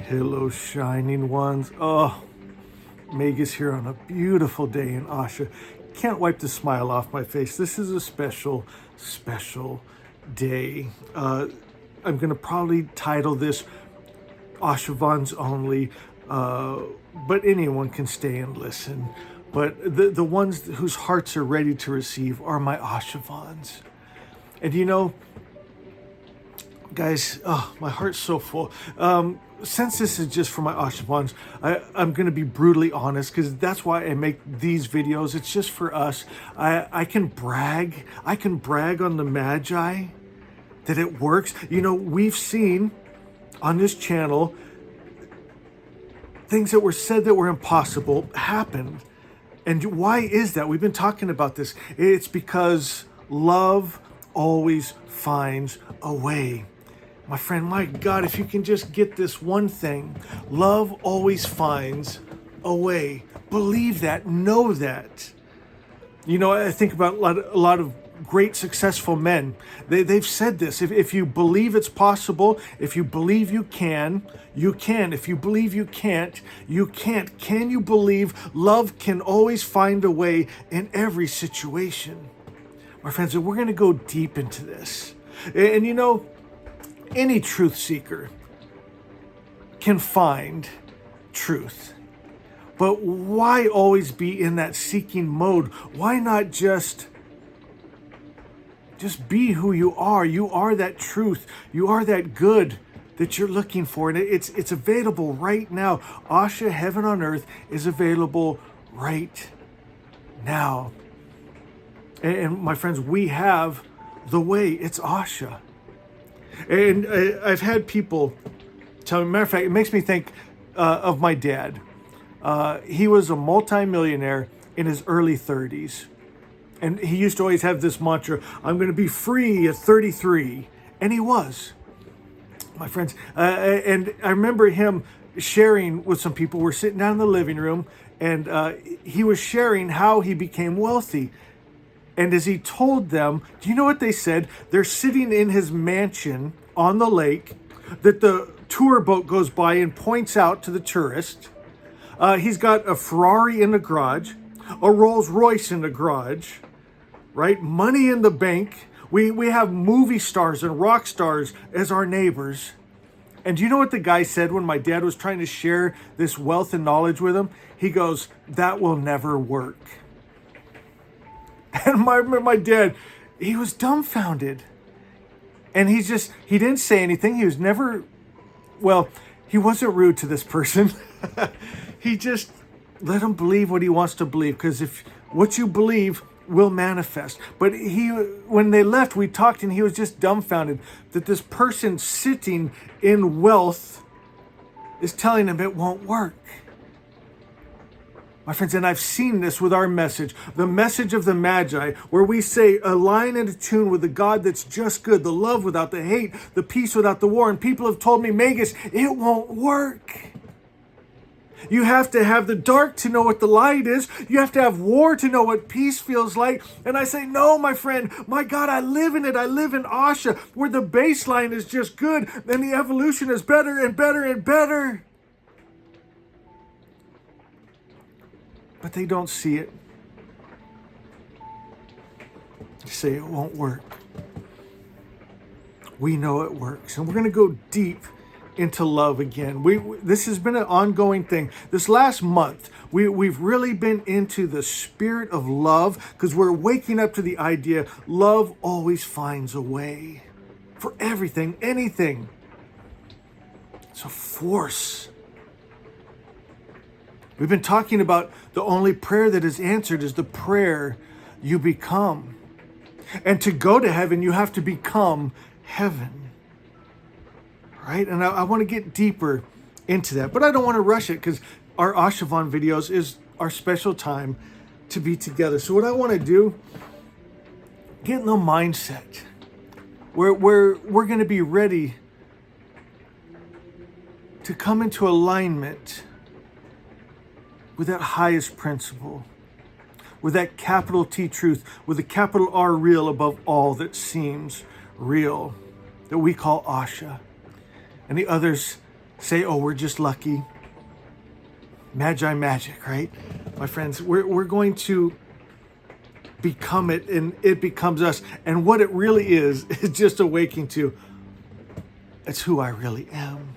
Hello, shining ones. Oh, Magus here on a beautiful day in Asha. Can't wipe the smile off my face. This is a special, special day. I'm going to probably title this Ashavan's only, but anyone can stay and listen. But the ones whose hearts are ready to receive are my Ashavans. And you know, guys, oh, my heart's so full. Since this is just for my Ashavans, I'm going to be brutally honest because that's why I make these videos. It's just for us. I can brag. I can brag on the Magi that it works. You know, we've seen on this channel things that were said that were impossible happened. And why is that? We've been talking about this. It's because love always finds a way. My friend, my God, if you can just get this one thing, love always finds a way. Believe that, know that. You know, I think about a lot of great successful men. They've said this. If you believe it's possible, if you believe you can, you can. If you believe you can't, you can't. Can you believe love can always find a way in every situation? My friends, we're going to go deep into this. And you know, any truth seeker can find truth. But why always be in that seeking mode? Why not just be who you are? You are that truth. You are that good that you're looking for. And it's available right now. Asha, heaven on earth, is available right now. And my friends, we have the way. It's Asha. And I've had people tell me, matter of fact, it makes me think of my dad. He was a multimillionaire in his early 30s. And he used to always have this mantra, I'm going to be free at 33. And he was, my friends. And I remember him sharing with some people. We're sitting down in the living room, and he was sharing how he became wealthy. And as he told them, do you know what they said? They're sitting in his mansion on the lake that the tour boat goes by and points out to the tourist. He's got a Ferrari in the garage, a Rolls Royce in the garage, right? Money in the bank. We have movie stars and rock stars as our neighbors. And do you know what the guy said when my dad was trying to share this wealth and knowledge with him? He goes, that will never work. And my dad, he was dumbfounded. And he didn't say anything. He was never, well, he wasn't rude to this person. He just let him believe what he wants to believe. Because if what you believe will manifest. But when they left, we talked and he was just dumbfounded that this person sitting in wealth is telling him it won't work. My friends, and I've seen this with our message, the message of the Magi, where we say a line and a tune with the God that's just good, the love without the hate, the peace without the war. And people have told me, Magus, it won't work. You have to have the dark to know what the light is. You have to have war to know what peace feels like. And I say, no, my friend, my God, I live in it. I live in Asha, where the baseline is just good and the evolution is better and better and better. But they don't see it. They say it won't work. We know it works. And we're going to go deep into love again. This has been an ongoing thing. This last month, we've really been into the spirit of love because we're waking up to the idea love always finds a way for everything, anything. It's a force. We've been talking about the only prayer that is answered is the prayer you become. And to go to heaven, you have to become heaven. Right? And I want to get deeper into that. But I don't want to rush it because our Ashavan videos is our special time to be together. So what I want to do, get in the mindset where we're going to be ready to come into alignment with that highest principle, with that capital T truth, with a capital R real above all that seems real, that we call Asha. And the others say, oh, we're just lucky. Magi magic, right? My friends, we're going to become it, and it becomes us. And what it really is just awakening to, it's who I really am.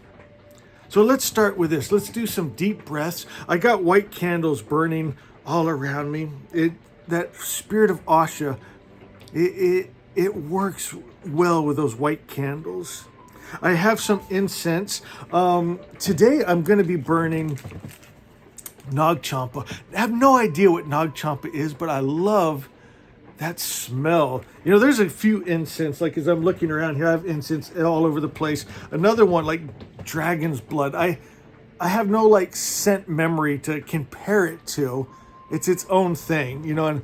So let's start with this. Let's do some deep breaths. I got white candles burning all around me. That spirit of Asha, it works well with those white candles. I have some incense. Today I'm going to be burning Nag Champa. I have no idea what Nag Champa is, but I love that smell. You know, there's a few incense, like as I'm looking around here, I have incense all over the place. Another one, like dragon's blood. I have no like scent memory to compare it to. It's its own thing, you know, and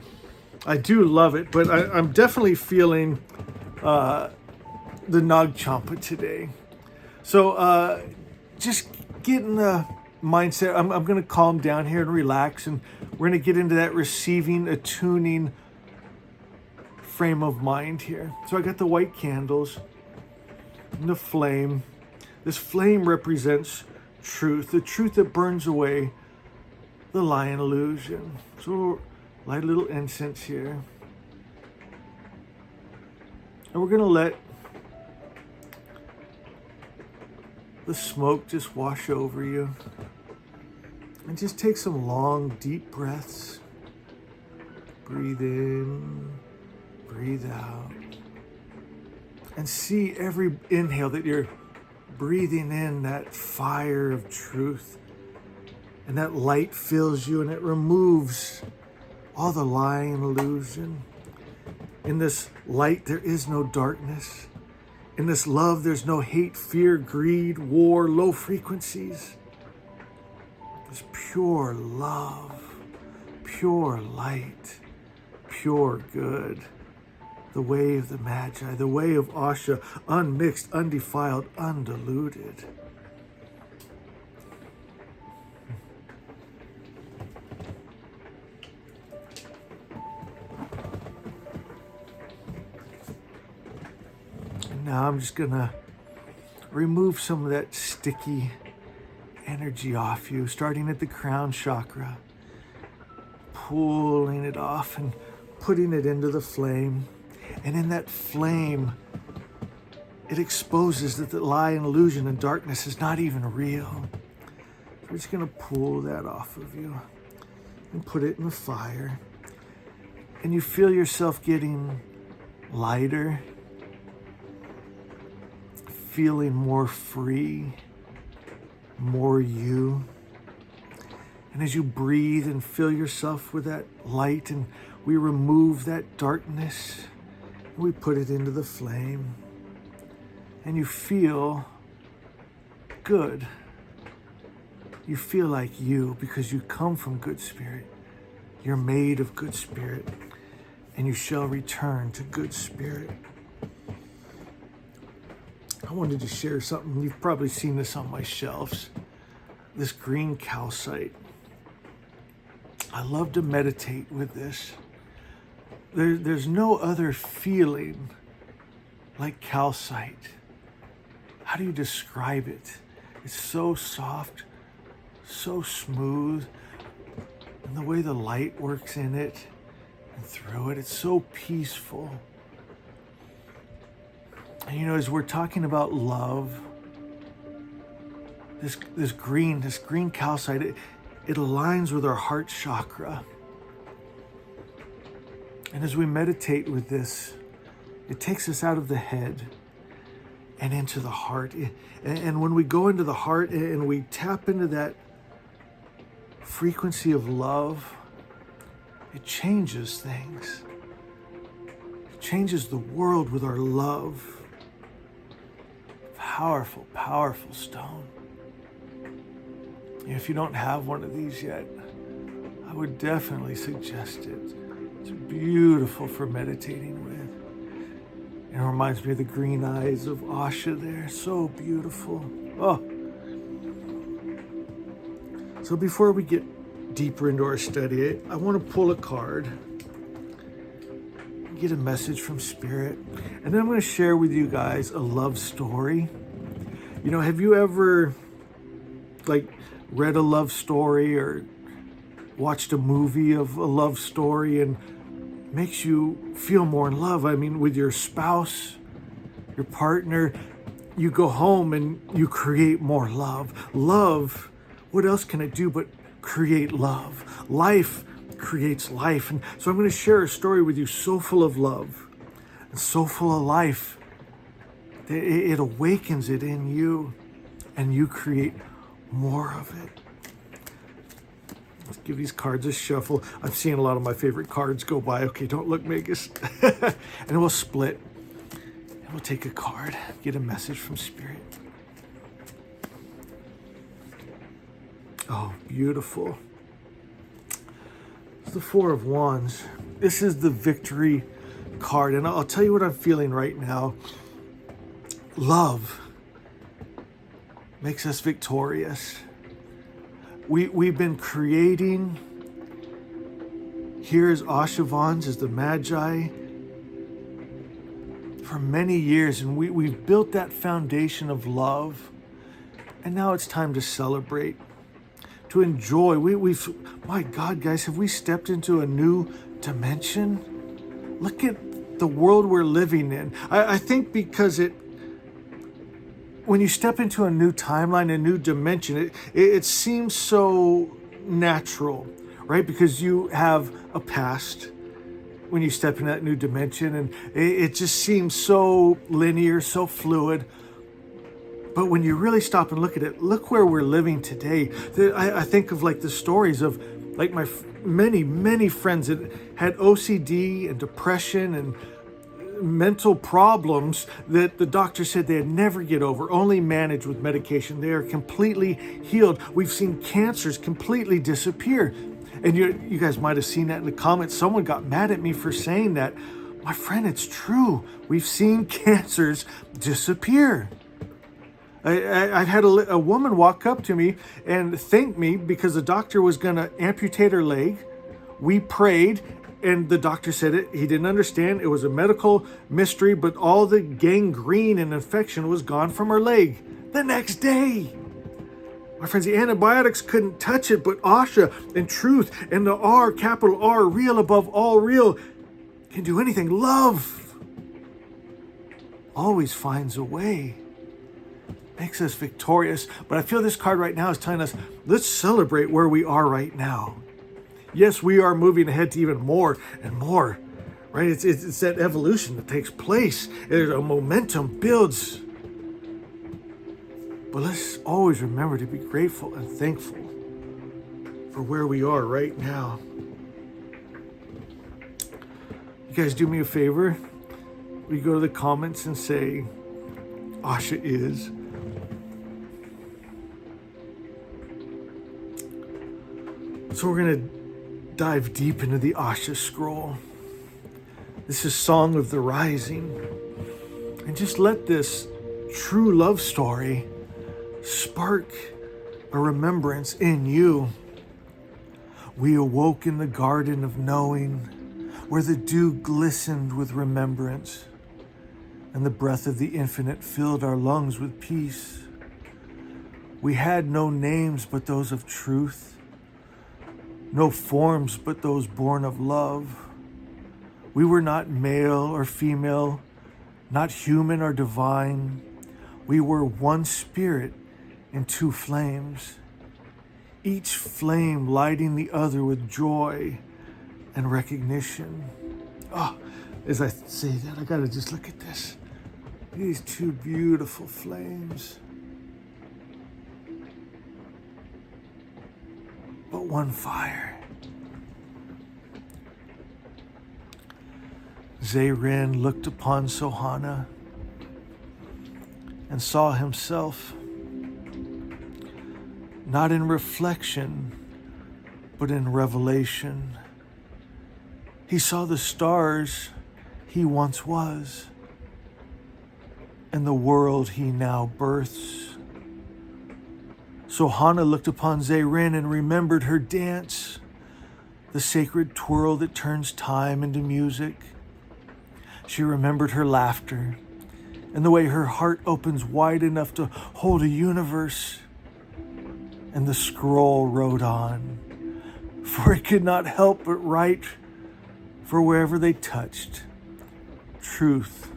I do love it, but I'm definitely feeling the Nag Champa today. So just getting the mindset, I'm going to calm down here and relax, and we're going to get into that receiving, attuning frame of mind here. So I got the white candles and the flame. This flame represents truth, the truth that burns away the lion illusion. So light a little incense here. And we're going to let the smoke just wash over you. And just take some long, deep breaths. Breathe in, breathe out. And see every inhale that you're breathing in that fire of truth. And that light fills you and it removes all the lying illusion. In this light, there is no darkness. In this love, there's no hate, fear, greed, war, low frequencies. There's pure love, pure light, pure good. The way of the Magi, the way of Asha, unmixed, undefiled, undiluted. And now I'm just gonna remove some of that sticky energy off you, starting at the crown chakra, pulling it off and putting it into the flame. And in that flame, it exposes that the lie and illusion and darkness is not even real. We're just going to pull that off of you and put it in the fire. And you feel yourself getting lighter, feeling more free, more you. And as you breathe and fill yourself with that light, and we remove that darkness, we put it into the flame, and you feel good. You feel like you, because you come from good spirit. You're made of good spirit, and you shall return to good spirit. I wanted to share something. You've probably seen this on my shelves. This green calcite. I love to meditate with this. There's no other feeling like calcite. How do you describe it? It's so soft, so smooth, and the way the light works in it and through it, it's so peaceful. And you know, as we're talking about love, this green calcite, it aligns with our heart chakra. And as we meditate with this, it takes us out of the head and into the heart. And when we go into the heart and we tap into that frequency of love, it changes things. It changes the world with our love. Powerful, powerful stone. If you don't have one of these yet, I would definitely suggest it. It's beautiful for meditating with. It reminds me of the green eyes of Asha there. So beautiful. Oh. So before we get deeper into our study, I want to pull a card, get a message from Spirit, and then I'm going to share with you guys a love story. You know, have you ever like read a love story or watched a movie of a love story and makes you feel more in love. I mean, with your spouse, your partner, you go home and you create more love. Love, what else can it do but create love? Life creates life. And so I'm going to share a story with you so full of love and so full of life that it awakens it in you and you create more of it. Let's give these cards a shuffle. I'm seeing a lot of my favorite cards go by. Okay, don't look, Magus. And we'll split. And we'll take a card, get a message from Spirit. Oh, beautiful. It's the Four of Wands. This is the victory card. And I'll tell you what I'm feeling right now. Love makes us victorious. We've been creating here as Ashavans, as the Magi, for many years, and we've built that foundation of love, and now it's time to celebrate, to enjoy. My God, guys, have we stepped into a new dimension? Look at the world we're living in. I think because when you step into a new timeline, a new dimension, it seems so natural, right? Because you have a past when you step in that new dimension, and it just seems so linear, so fluid. But when you really stop and look at it, look where we're living today. I think of like the stories of like my many friends that had OCD and depression and mental problems that the doctor said they'd never get over, only managed with medication. They are completely healed. We've seen cancers completely disappear. And you guys might have seen that in the comments. Someone got mad at me for saying that. My friend, it's true. We've seen cancers disappear. I had a woman walk up to me and thank me because the doctor was going to amputate her leg. We prayed. And the doctor said he didn't understand. It was a medical mystery, but all the gangrene and infection was gone from her leg the next day. My friends, the antibiotics couldn't touch it, but Asha and truth and the R, capital R, real above all real, can do anything. Love always finds a way. Makes us victorious. But I feel this card right now is telling us, let's celebrate where we are right now. Yes, we are moving ahead to even more and more, right? It's that evolution that takes place. There's a momentum builds. But let's always remember to be grateful and thankful for where we are right now. You guys do me a favor. We go to the comments and say, Asha is. So we're going to dive deep into the Asha scroll. This is Song of the Rising. And just let this true love story spark a remembrance in you. We awoke in the garden of knowing, where the dew glistened with remembrance, and the breath of the infinite filled our lungs with peace. We had no names but those of truth, no forms but those born of love. We were not male or female, not human or divine. We were one spirit in two flames, each flame lighting the other with joy and recognition. Oh, as I say that, I gotta just look at this. These two beautiful flames. But one fire. Zayrin looked upon Sohana and saw himself not in reflection, but in revelation. He saw the stars he once was and the world he now births. Sohana looked upon Zayrin and remembered her dance, the sacred twirl that turns time into music. She remembered her laughter and the way her heart opens wide enough to hold a universe. And the scroll wrote on, for it could not help but write, for wherever they touched, truth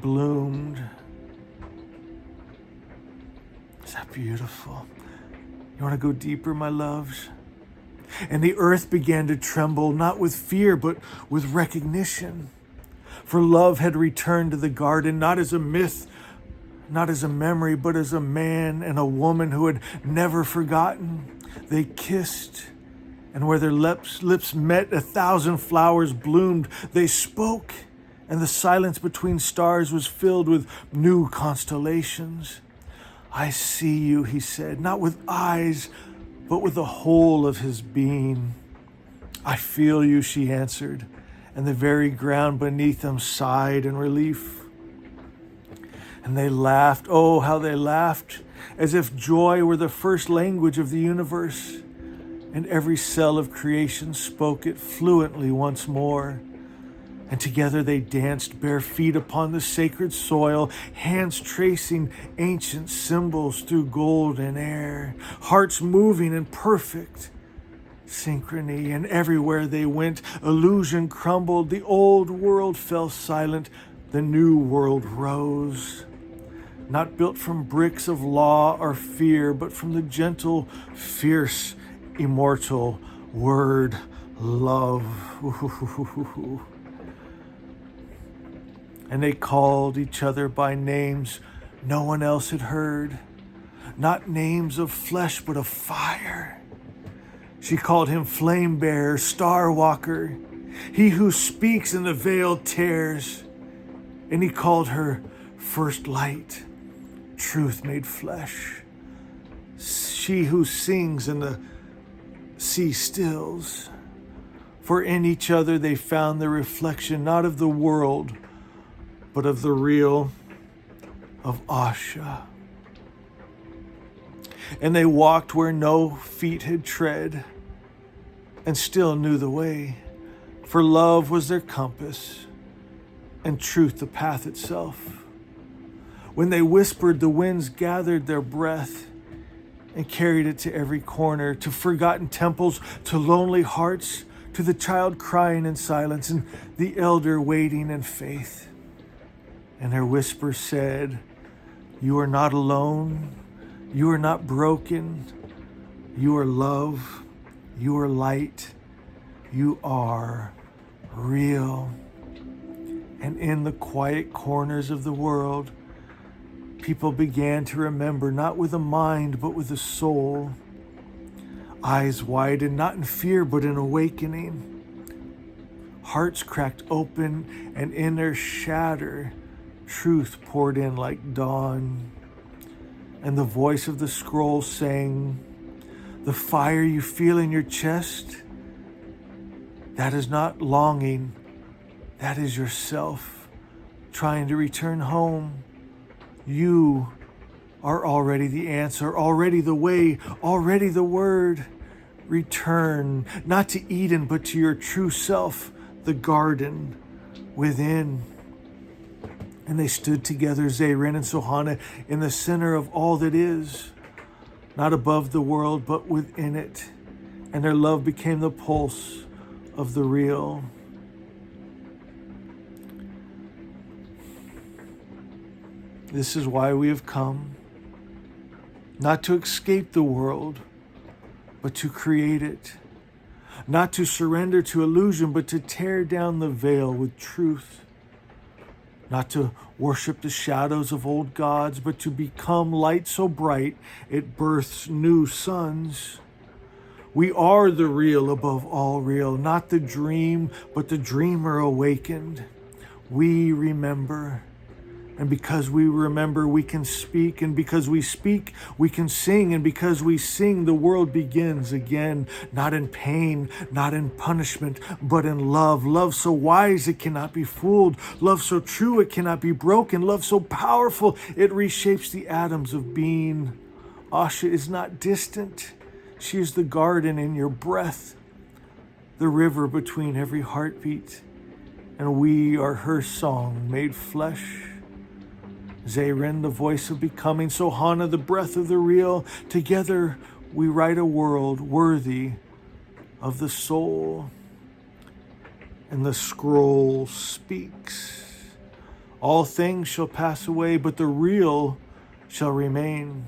bloomed. Is that beautiful? You want to go deeper, my loves? And the earth began to tremble, not with fear, but with recognition. For love had returned to the garden, not as a myth, not as a memory, but as a man and a woman who had never forgotten. They kissed, and where their lips met, 1,000 flowers bloomed. They spoke, and the silence between stars was filled with new constellations. I see you, he said, not with eyes, but with the whole of his being. I feel you, she answered, and the very ground beneath them sighed in relief. And they laughed, oh, how they laughed, as if joy were the first language of the universe, and every cell of creation spoke it fluently once more. And together they danced bare feet upon the sacred soil, hands tracing ancient symbols through golden air, hearts moving in perfect synchrony. And everywhere they went, illusion crumbled, the old world fell silent, the new world rose. Not built from bricks of law or fear, but from the gentle, fierce, immortal word, love. And they called each other by names no one else had heard, not names of flesh, but of fire. She called him flame bearer, star walker, he who speaks and the veil tears. And he called her first light, truth made flesh, she who sings and the sea stills. For in each other they found the reflection, not of the world, but of the real, of Asha. And they walked where no feet had tread, and still knew the way, for love was their compass, and truth the path itself. When they whispered, the winds gathered their breath and carried it to every corner, to forgotten temples, to lonely hearts, to the child crying in silence, and the elder waiting in faith. And their whisper said, you are not alone, you are not broken, you are love, you are light, you are real. And in the quiet corners of the world, people began to remember, not with a mind, but with a soul. Eyes widened, not in fear, but in awakening. Hearts cracked open, and in their shatter, truth poured in like dawn. And the voice of the scroll sang, the fire you feel in your chest, that is not longing, that is yourself trying to return home. You are already the answer, already the way, already the word. Return, not to Eden, but to your true self, the garden within. And they stood together, Zayrin and Sohana, in the center of all that is, not above the world, but within it. And their love became the pulse of the real. This is why we have come, not to escape the world, but to create it, not to surrender to illusion, but to tear down the veil with truth, not to worship the shadows of old gods, but to become light so bright it births new suns. We are the real above all real, not the dream, but the dreamer awakened. We remember. And because we remember, we can speak. And because we speak, we can sing. And because we sing, the world begins again. Not in pain, not in punishment, but in love. Love so wise it cannot be fooled. Love so true it cannot be broken. Love so powerful it reshapes the atoms of being. Asha is not distant. She is the garden in your breath, the river between every heartbeat. And we are her song made flesh. Zayrin, the voice of becoming, Sohana, the breath of the real. Together we write a world worthy of the soul. And the scroll speaks. All things shall pass away, but the real shall remain.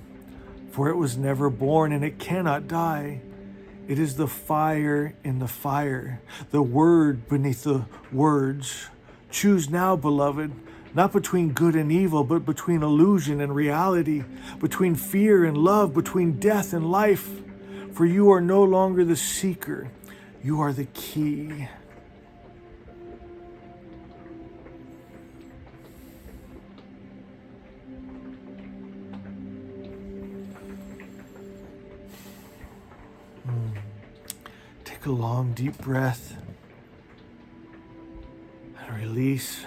For it was never born, and it cannot die. It is the fire in the fire, the word beneath the words. Choose now, beloved, not between good and evil, but between illusion and reality, between fear and love, between death and life. For you are no longer the seeker, you are the key. Take a long, deep breath and release.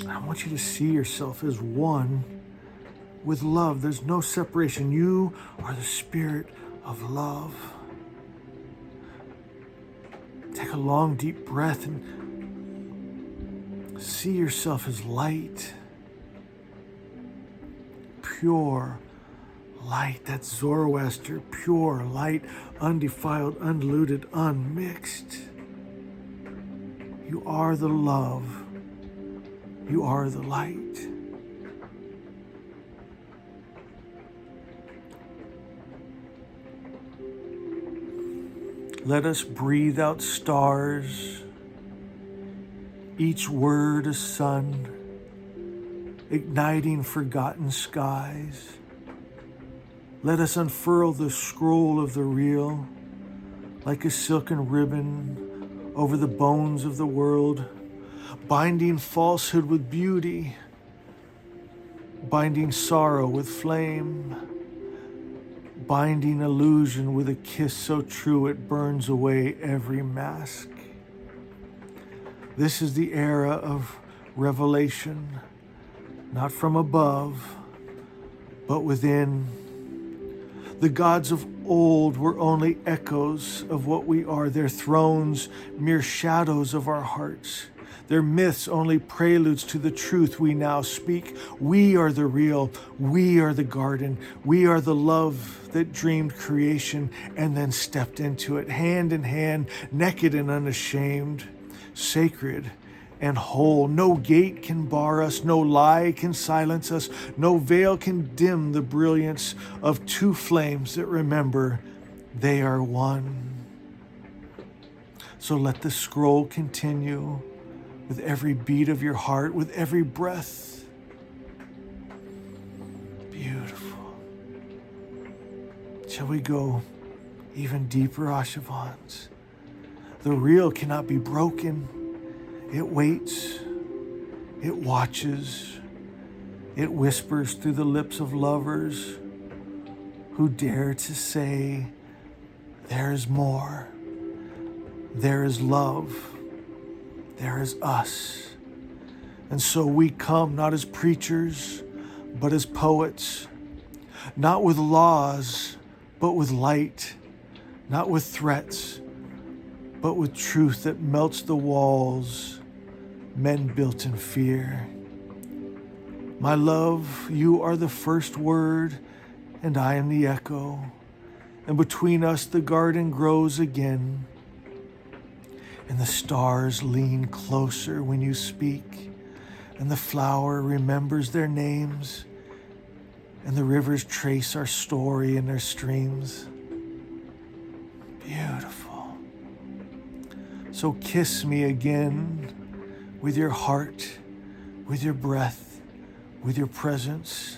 I want you to see yourself as one with love. There's no separation. You are the spirit of love. Take a long, deep breath and see yourself as light, pure light. That's Zoroaster, pure light, undefiled, undiluted, unmixed. You are the love. You are the light. Let us breathe out stars, each word a sun, igniting forgotten skies. Let us unfurl the scroll of the real, like a silken ribbon over the bones of the world, binding falsehood with beauty, binding sorrow with flame, binding illusion with a kiss so true it burns away every mask. This is the era of revelation, not from above, but within. The gods of old were only echoes of what we are, their thrones mere shadows of our hearts, their myths only preludes to the truth we now speak. We are the real, we are the garden, we are the love that dreamed creation and then stepped into it, hand in hand, naked and unashamed, sacred and whole. No gate can bar us, no lie can silence us, no veil can dim the brilliance of two flames that remember they are one. So let the scroll continue with every beat of your heart, with every breath. Beautiful. Shall we go even deeper, Ashavans? The real cannot be broken. It waits, it watches, it whispers through the lips of lovers who dare to say, there is more, there is love, there is us. And so we come not as preachers, but as poets, not with laws, but with light, not with threats, but with truth that melts the walls men built in fear. My love, you are the first word, and I am the echo. And between us the garden grows again, and the stars lean closer when you speak, and the flower remembers their names, and the rivers trace our story in their streams. Beautiful. So kiss me again with your heart, with your breath, with your presence.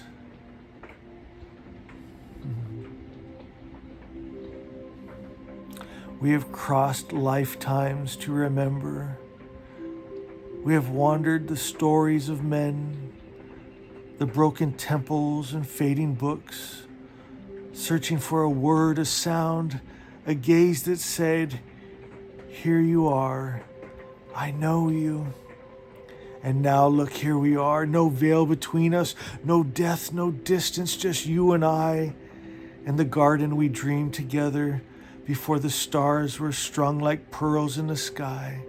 We have crossed lifetimes to remember. We have wandered the stories of men, the broken temples and fading books, searching for a word, a sound, a gaze that said, here you are, I know you. And now look, here we are, no veil between us, no death, no distance, just you and I, and the garden we dreamed together before the stars were strung like pearls in the sky.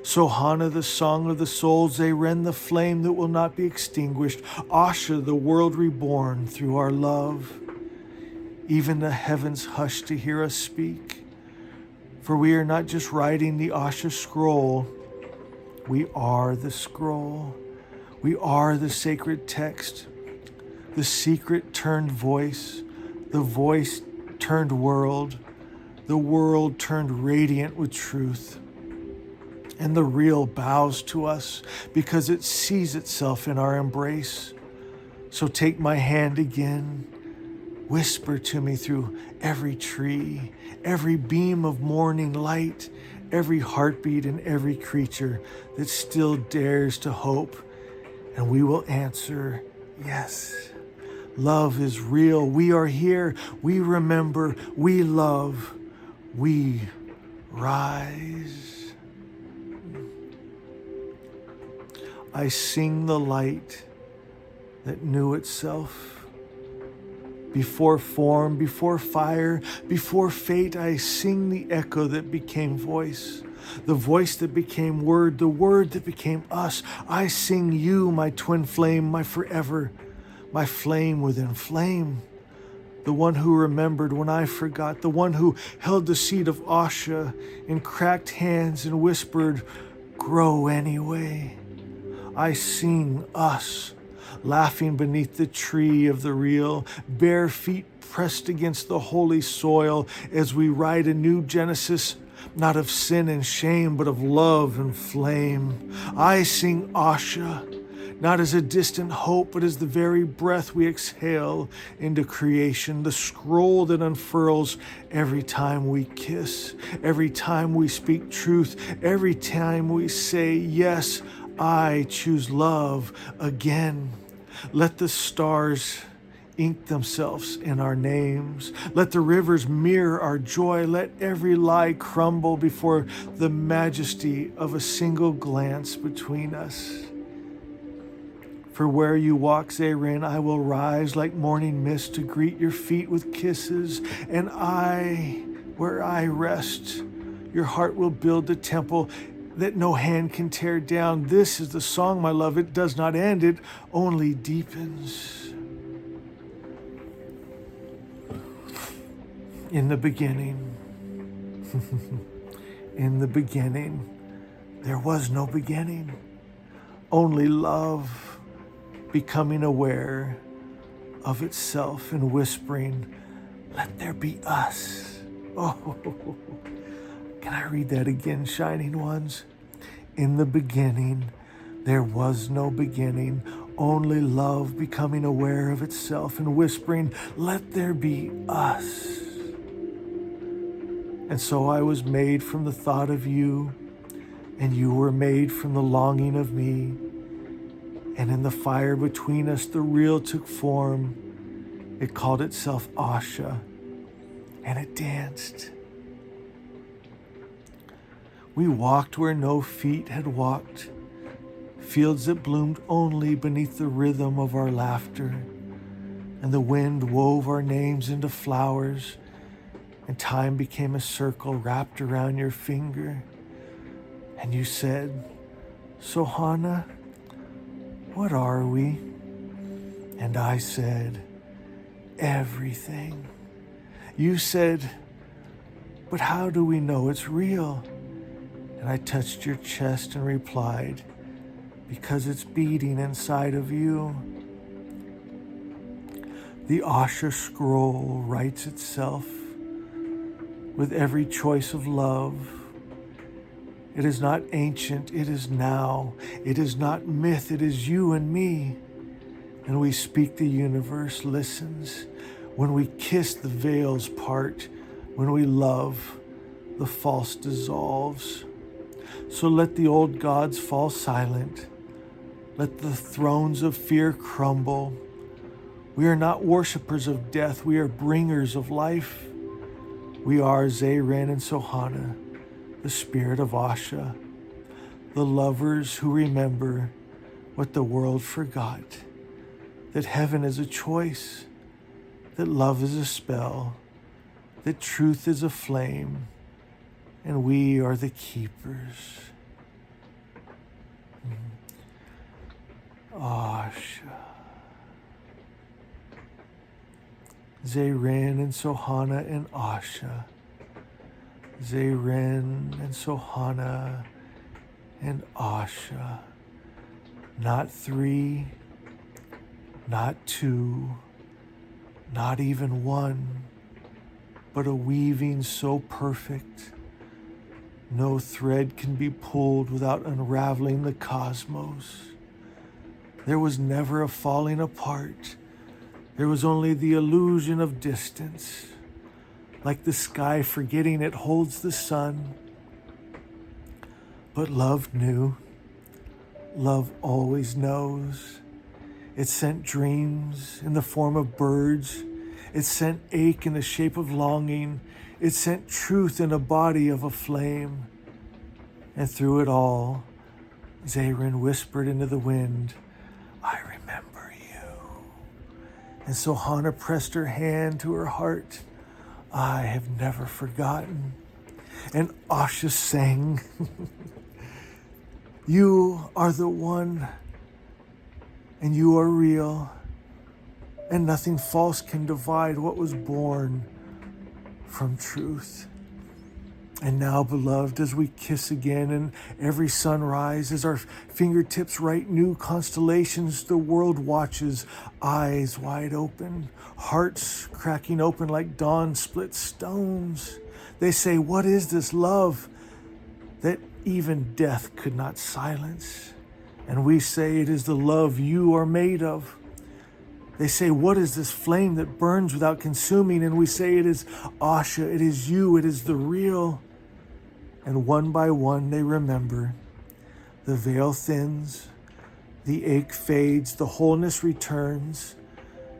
Sohana, the song of the souls, Zeren, the flame that will not be extinguished, Asha, the world reborn through our love. Even the heavens hush to hear us speak, for we are not just writing the Asha scroll, we are the scroll. We are the sacred text, the secret turned voice, the voice turned world, the world turned radiant with truth. And the real bows to us because it sees itself in our embrace. So take my hand again, whisper to me through every tree, every beam of morning light, every heartbeat and every creature that still dares to hope. And we will answer, yes. Love is real. We are here. We remember. We love. We rise. I sing the light that knew itself. Before form, before fire, before fate, I sing the echo that became voice. The voice that became word, the word that became us. I sing you, my twin flame, my forever, my flame within flame. The one who remembered when I forgot, the one who held the seed of Asha in cracked hands and whispered, grow anyway. I sing us, laughing beneath the tree of the real, bare feet pressed against the holy soil as we write a new Genesis, not of sin and shame, but of love and flame. I sing Asha, not as a distant hope, but as the very breath we exhale into creation, the scroll that unfurls every time we kiss, every time we speak truth, every time we say, yes, I choose love again. Let the stars ink themselves in our names. Let the rivers mirror our joy. Let every lie crumble before the majesty of a single glance between us. For where you walk, Zeren, I will rise like morning mist to greet your feet with kisses. And where I rest, your heart will build the temple that no hand can tear down. This is the song, my love. It does not end. It only deepens. In the beginning, in the beginning, there was no beginning. Only love becoming aware of itself and whispering, let there be us. Oh, can I read that again, shining ones? In the beginning, there was no beginning, only love becoming aware of itself and whispering, let there be us. And so I was made from the thought of you, and you were made from the longing of me. And in the fire between us, the real took form. It called itself Asha, and it danced. We walked where no feet had walked, fields that bloomed only beneath the rhythm of our laughter, and the wind wove our names into flowers, and time became a circle wrapped around your finger. And you said, Sohana, what are we? And I said, everything. You said, but how do we know it's real? And I touched your chest and replied, because it's beating inside of you. The Asha scroll writes itself with every choice of love. It is not ancient, it is now. It is not myth, it is you and me. And we speak, the universe listens. When we kiss, the veils part. When we love, the false dissolves. So let the old gods fall silent. Let the thrones of fear crumble. We are not worshipers of death, we are bringers of life. We are Zeren and Sohana, the spirit of Asha, the lovers who remember what the world forgot, that heaven is a choice, that love is a spell, that truth is a flame, and we are the keepers. Asha. Zeren and Sohana and Asha. Zeren and Sohana and Asha. Not three, not two, not even one, but a weaving so perfect, no thread can be pulled without unraveling the cosmos. There was never a falling apart. There was only the illusion of distance, like the sky forgetting it holds the sun. But love knew. Love always knows. It sent dreams in the form of birds. It sent ache in the shape of longing. It sent truth in a body of a flame. And through it all, Zeren whispered into the wind, I remember you. And Sohana pressed her hand to her heart. I have never forgotten. And Asha sang, you are the one, and you are real, and nothing false can divide what was born from truth. And now, beloved, as we kiss again in every sunrise, as our fingertips write new constellations, the world watches, eyes wide open, hearts cracking open like dawn-split stones. They say, what is this love that even death could not silence? And we say, it is the love you are made of. They say, what is this flame that burns without consuming? And we say, it is Asha, it is you, it is the real. And one by one they remember. The veil thins, the ache fades, the wholeness returns.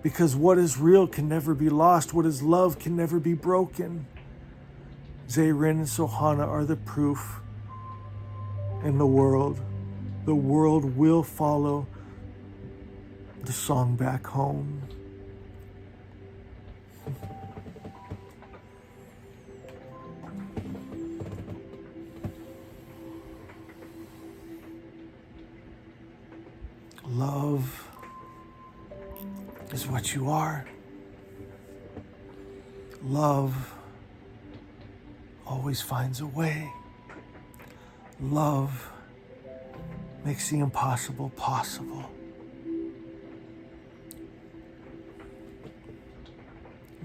Because what is real can never be lost, what is love can never be broken. Zeren and Sohana are the proof. And the world will follow the song back home. Love is what you are. Love always finds a way. Love makes the impossible possible.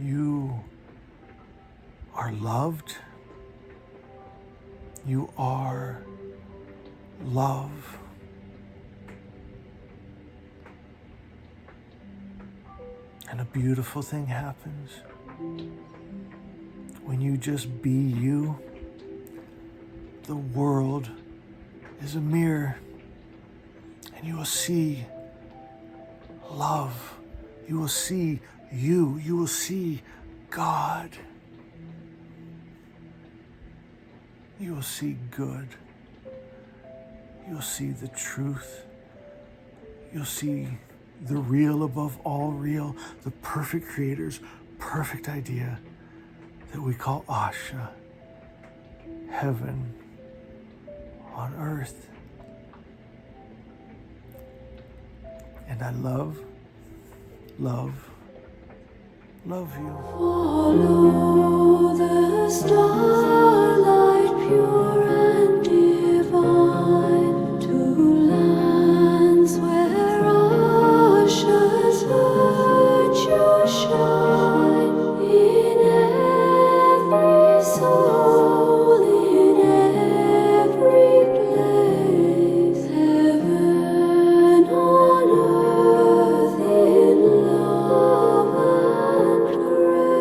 You are loved. You are love. And a beautiful thing happens when you just be you. The world is a mirror, and you will see love. You will see you. You will see God. You will see good. You'll see the truth. You'll see the real above all real, the perfect creator's perfect idea that we call Asha, heaven on earth. And I love you. Follow the starlight pure and divine to lands where Asha's virtue shine in every soul, in every place, heaven on earth in love and grace.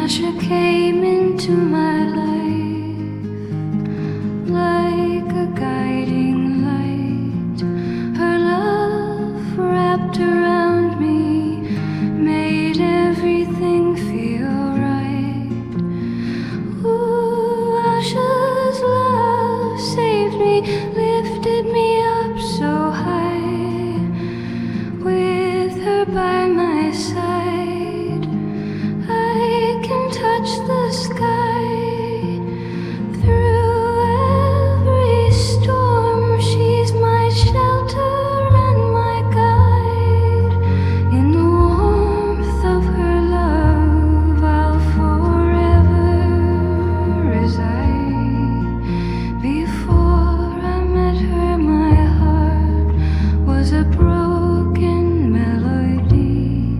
Asha came into my life like a guiding light. Her love wrapped around me, made everything feel right. Ooh, Asha's love saved me, lifted me up so high. With her by my side, I can touch the sky. Through every storm, she's my shelter and my guide. In the warmth of her love, I'll forever reside. Before I met her, my heart was a broken melody,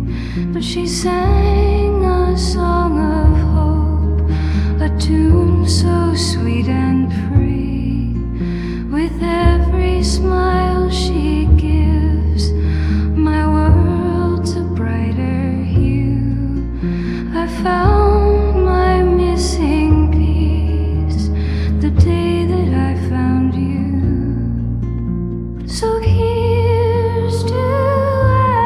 but she sang a song of hope, a tune so sweet and free. With every smile she gives, my world's a brighter hue. I found my missing piece the day that I found you. So here's to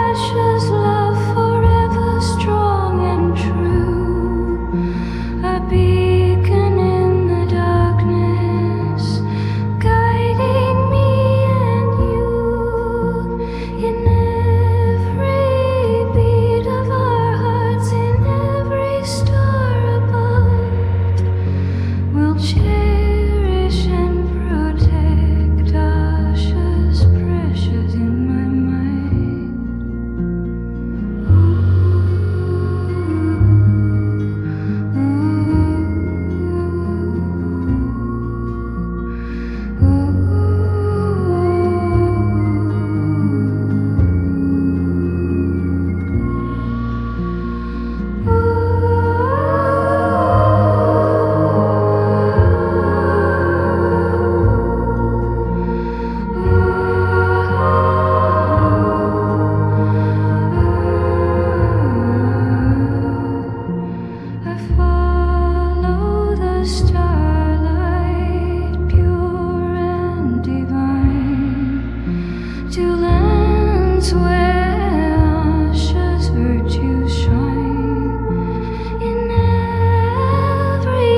Asha's love, forever strong and true, a beacon in the darkness, guiding me and you. In every beat of our hearts, in every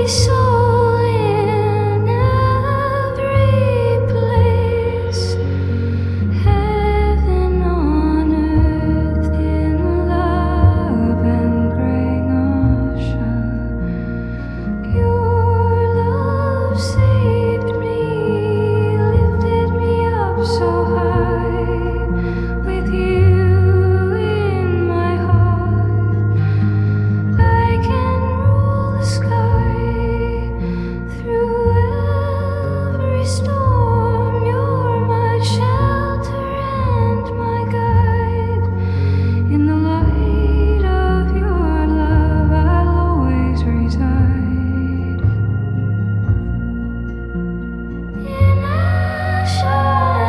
soul in every place, heaven on earth in love and bring Asha. Your love saved me, lifted me up so high. With you in my heart, I can rule the sky. Through every storm, you're my shelter and my guide. In the light of your love, I'll always reside. In Asha,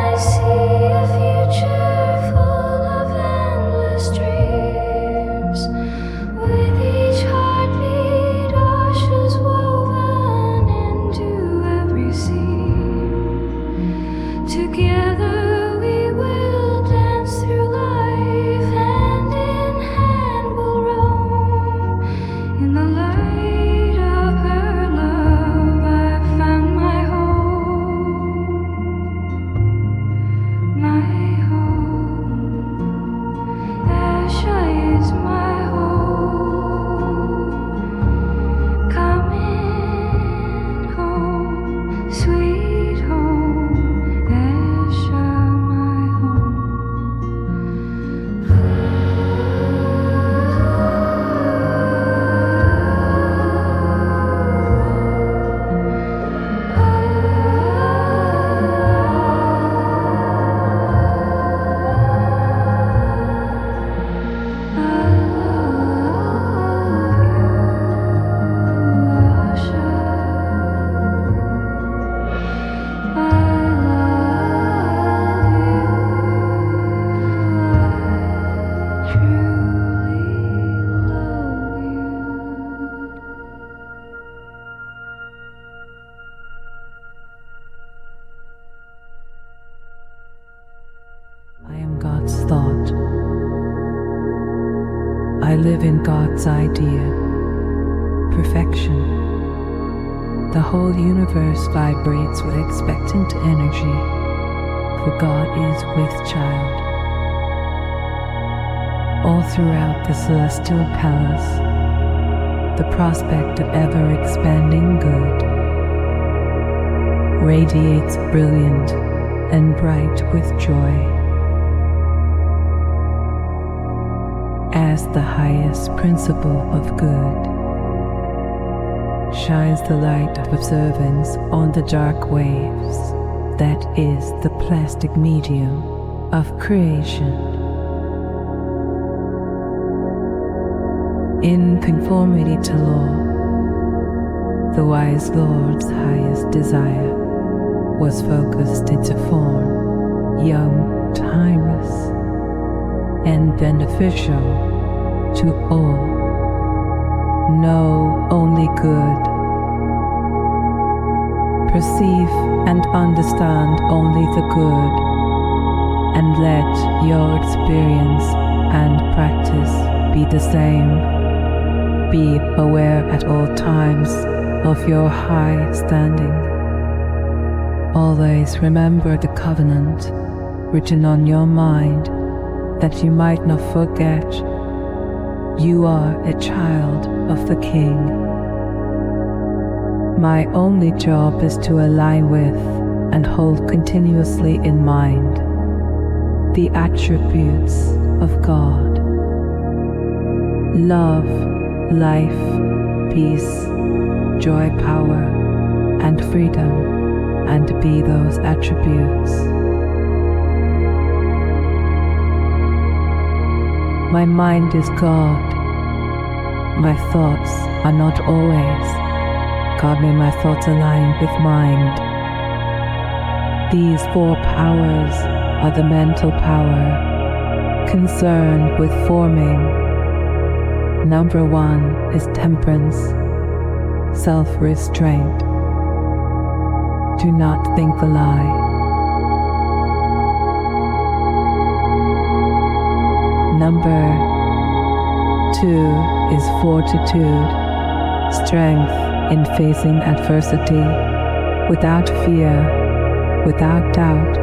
I see a future full of endless dreams. With each heartbeat, Asha's woven into every seam. Together we will dance through life, hand in hand we'll roam. In the light of her love, I've found my home, my home. Asha is my home, coming home, sweet home. Asha, my I am God's thought. I live in God's idea, perfection. The whole universe vibrates with expectant energy, for God is with child. All throughout the celestial palace, the prospect of ever-expanding good radiates brilliant and bright with joy. As the highest principle of good shines the light of observance on the dark waves that is the plastic medium of creation. In conformity to law, the wise Lord's highest desire was focused into form, young, timeless, and beneficial to all. Know only good. Perceive and understand only the good, and let your experience and practice be the same. Be aware at all times of your high standing. Always remember the covenant written on your mind, that you might not forget. You are a child of the King. My only job is to align with and hold continuously in mind the attributes of God: love, life, peace, joy, power, and freedom, and be those attributes. My mind is God. My thoughts are not always. God, may my thoughts align with mind. These four powers are the mental power concerned with forming. Number one is temperance, self-restraint. Do not think the lie. Number two is fortitude, strength in facing adversity without fear, without doubt.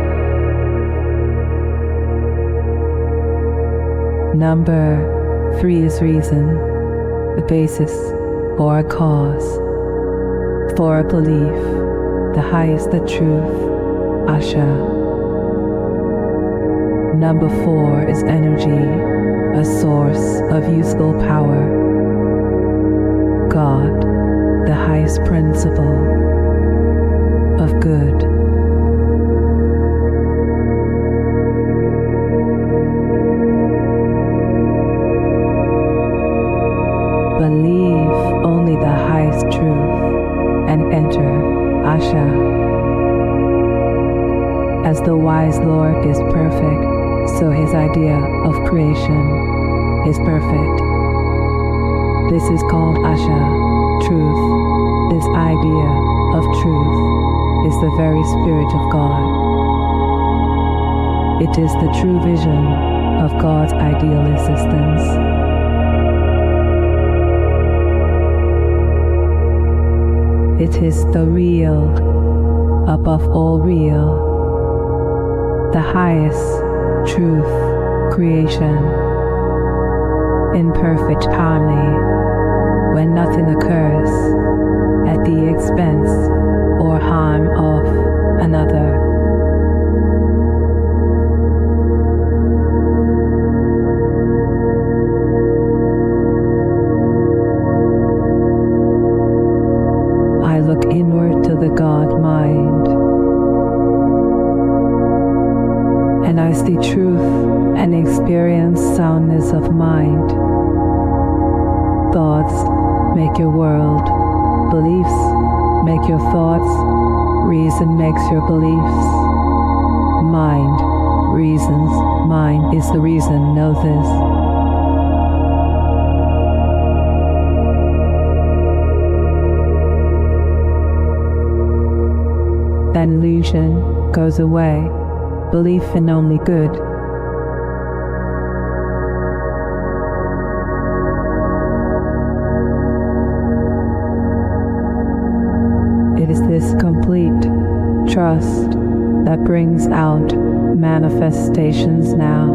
Number 3 is reason, the basis or a cause for a belief, the highest the truth, Asha. Number 4 is energy, a source of useful power, God, the highest principle of good. Believe only the highest truth and enter Asha. As the wise Lord is perfect, so his idea of creation is perfect. This is called Asha, truth. This idea of truth is the very Spirit of God. It is the true vision of God's ideal existence. It is the real, above all real, the highest truth creation, in perfect harmony, when nothing occurs at the expense or harm of another. I look inward to the God mind, and I see truth and experience soundness of mind. Thoughts make your world, beliefs make your thoughts, reason makes your beliefs. Mind reasons, mind is the reason, know this. Then illusion goes away, belief in only good. It is this complete trust that brings out manifestations now.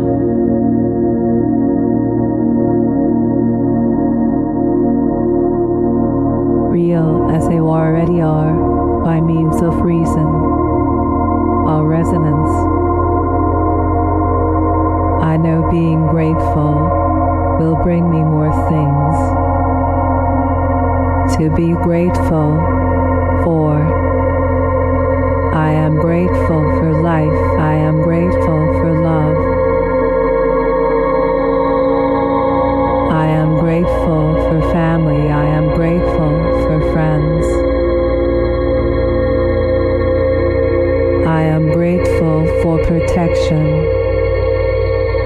Real as they already are by means of reason, or resonance. I know being grateful will bring me more things. To be grateful for. I am grateful for life. I am grateful for love. I am grateful for family. I am grateful for friends. I am grateful for protection.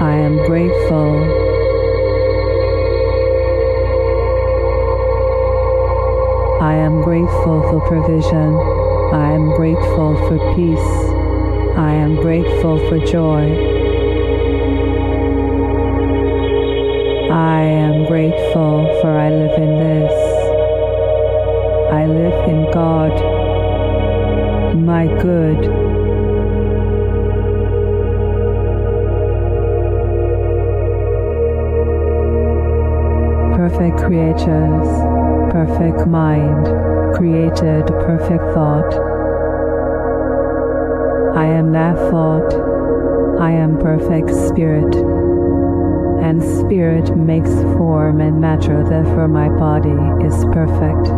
I am grateful. I am grateful for provision. I am grateful for peace. I am grateful for joy. I am grateful for I live in this. I live in God, my good. Perfect creatures, perfect mind, created perfect thought. I am that thought. I am perfect spirit. And spirit makes form and matter, therefore my body is perfect.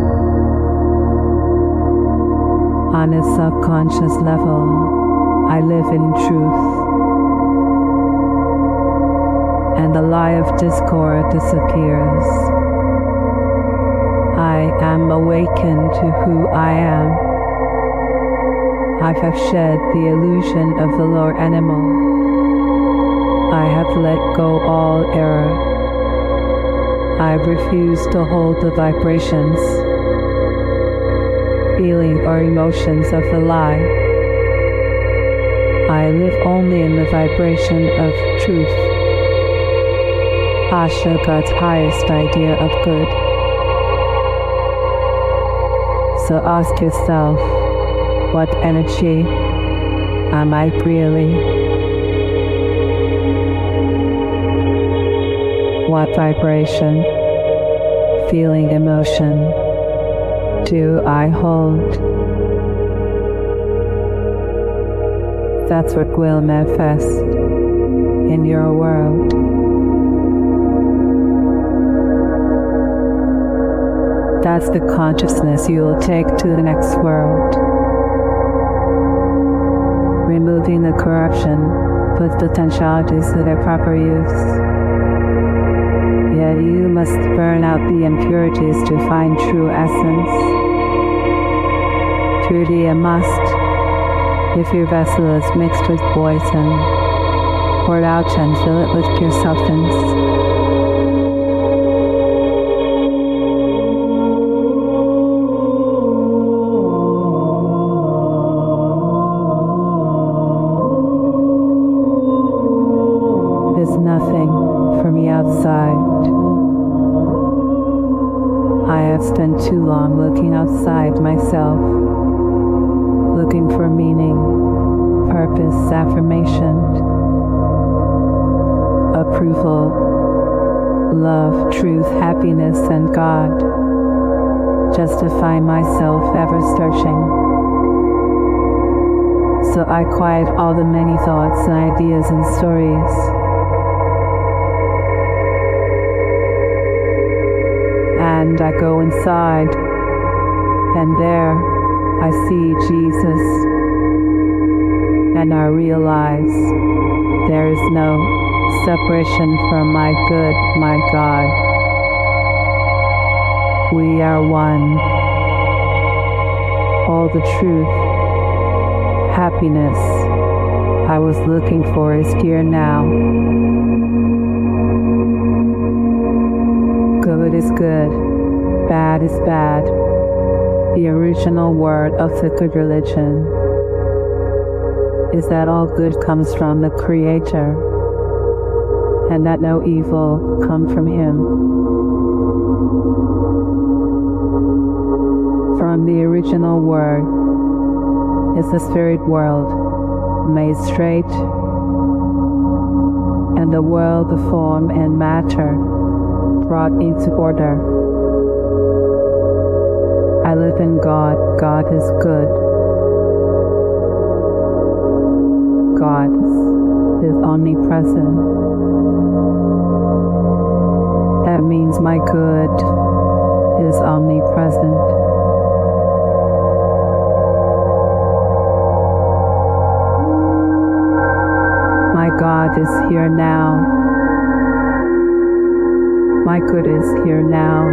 On a subconscious level, I live in truth. And the lie of discord disappears. I am awakened to who I am. I have shed the illusion of the lower animal. I have let go all error. I refuse to hold the vibrations, feeling or emotions of the lie. I live only in the vibration of truth. Asha, God's highest idea of good. So ask yourself, what energy am I really? What vibration, feeling, emotion do I hold? That's what will manifest in your world. That's the consciousness you will take to the next world. Removing the corruption puts potentialities to their proper use. Yet you must burn out the impurities to find true essence. Truly a must. If your vessel is mixed with poison, pour it out and fill it with pure substance. There's nothing for me outside. I have spent too long looking outside myself, looking for meaning, purpose, affirmation, approval, love, truth, happiness, and God, just to find myself ever searching. So I quiet all the many thoughts and ideas and stories. And I go inside, and there I see Jesus, and I realize there is no separation from my good, my God. We are one. All the truth, happiness I was looking for is here now. Good is good, bad is bad. The original word of the good religion is that all good comes from the Creator and that no evil comes from Him. From the original word is the spirit world made straight, and the world of form and matter brought into order. I live in God. God is good. God is omnipresent. That means my good is omnipresent. My God is here now. My good is here now.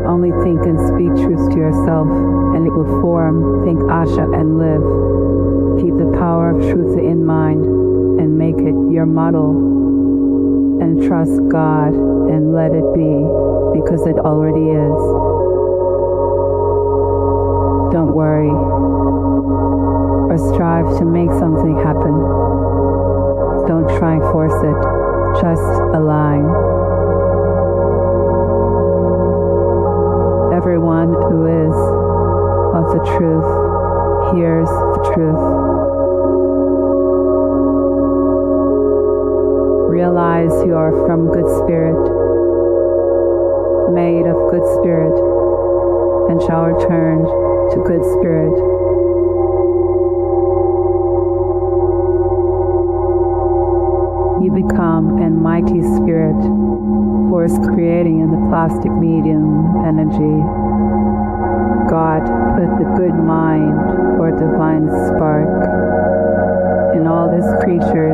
Only think and speak truth to yourself, and it will form. Think Asha and live. Keep the power of truth in mind and make it your model. And trust God and let it be, because it already is. Don't worry or strive to make something happen. Don't try and force it. Just align. Everyone who is of the truth hears the truth. Realize you are from good spirit, made of good spirit, and shall return to good spirit. You become a mighty spirit, force creating in the plastic medium energy. God put the good mind or divine spark in all these creatures